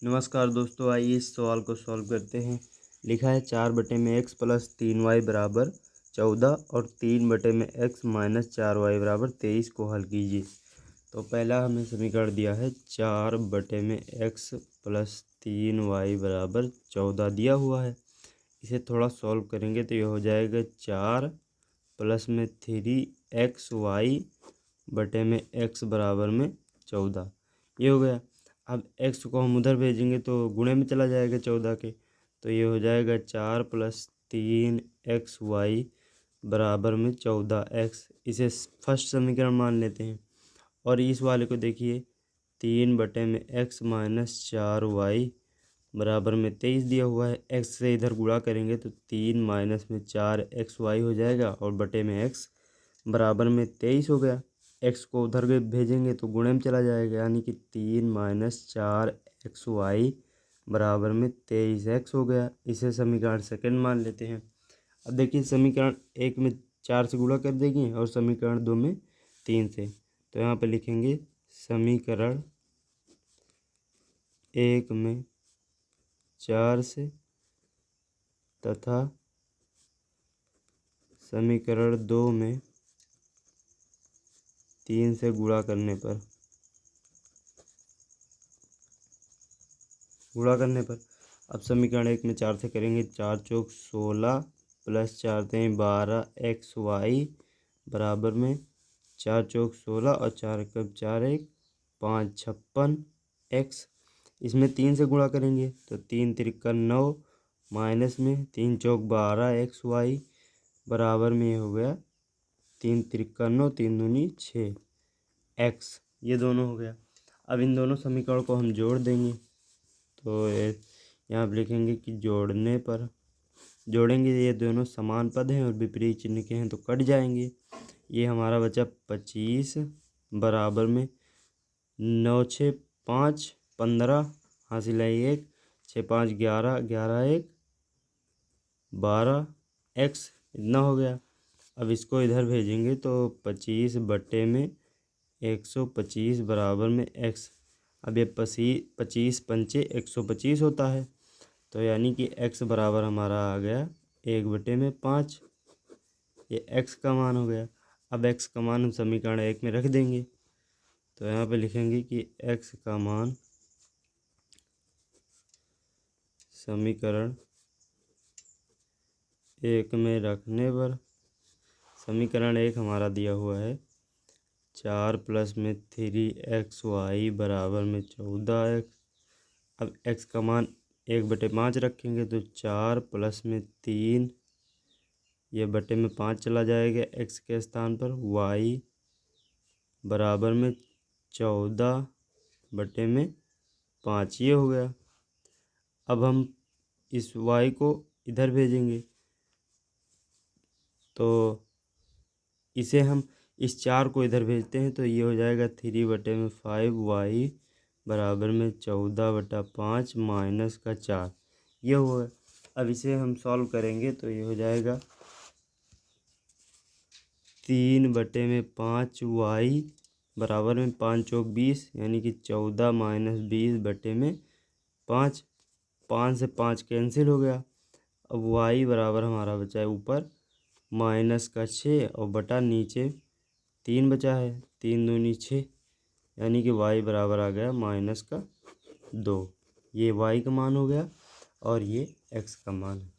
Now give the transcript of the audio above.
नमस्कार दोस्तों, आइए इस सवाल को सॉल्व करते हैं। लिखा है 4/x प्लस 3y बराबर 14 और 3/x माइनस 4y बराबर 23 को हल कीजिए। तो पहला हमें समीकरण दिया है 4/x प्लस 3y बराबर 14 दिया हुआ है। इसे थोड़ा सॉल्व करेंगे तो ये हो जाएगा 4 प्लस में 3xy बटे में x बराबर में 14। ये हो गया। अब x को हम उधर भेजेंगे तो गुणे में चला जाएगा 14 के, तो ये हो जाएगा 4 प्लस 3xy बराबर में 14x। इसे फर्स्ट समीकरण मान लेते हैं। और इस वाले को देखिए 3/x माइनस 4y बराबर में 23 दिया हुआ है। x से इधर गुणा करेंगे तो 3 माइनस में 4xy हो जाएगा और बटे में x बराबर में 23 हो गया। x को उधर के भेजेंगे तो गुणे में चला जाएगा, यानी कि 3 माइनस 4xy बराबर में 23x हो गया। इसे समीकरण सेकंड मान लेते हैं। अब देखिए समीकरण 1 में 4 से गुणा कर देंगे और समीकरण 2 में 3 से। तो यहाँ पे लिखेंगे समीकरण 1 में 4 से तथा समीकरण 2 में 3 से गुणा करने पर अब समीकरण 1 में 4 से करेंगे, 4 चौक 16 प्लस 4 तेईं 12xy बराबर में 4 चौक 16 और 4 कब 4 1 5 56x। इसमें 3 से गुणा करेंगे तो 3 तिरका 9 माइनस में 3 चौक 12xy बराबर में ये हो गया 3 तिरका 9 3 दूनी 6x। ये दोनों हो गया। अब इन दोनों समीकरण को हम जोड़ देंगे तो यहाँ पर लिखेंगे कि जोड़ेंगे ये दोनों समान पद हैं और विपरीत चिन्ह के हैं तो कट जाएंगे। ये हमारा बचा 25 बराबर में 9 6 5 15 हासिल है 1 6 5 11 11 1 12x इतना हो गया। अब इसको इधर भेजेंगे तो 25 बटे में 125 बराबर में x। अब ये 25 पंचे 125 होता है, तो यानी कि x बराबर हमारा आ गया 1/5। ये x का मान हो गया। अब x का मान हम समीकरण 1 में रख देंगे तो यहाँ पे लिखेंगे कि x का मान समीकरण 1 में रखने पर समीकरण 1 हमारा दिया हुआ है 4 प्लस में 3xy बराबर में 14x। अब x का मान 1/5 रखेंगे तो 4 प्लस में 3 ये बटे में 5 चला जाएगा x के स्थान पर, y बराबर में 14/5 ये हो गया। अब हम इस y को इधर भेजेंगे तो इसे हम इस 4 को इधर भेजते हैं तो ये हो जाएगा 3/5y बराबर में 14/5 माइनस का 4 ये हुआ। अब इसे हम सॉल्व करेंगे तो ये हो जाएगा 3/5y बराबर में 5 चौक 20 यानी कि 14 माइनस 20 बटे में 5। 5 से 5 कैंसिल हो गया। अब y बराबर हमारा बचा है ऊपर माइनस का 6 और बटा नीचे 3 बचा है, 3 दूनी 6 यानी कि y बराबर आ गया माइनस का 2। ये y का मान हो गया और ये x का मान है।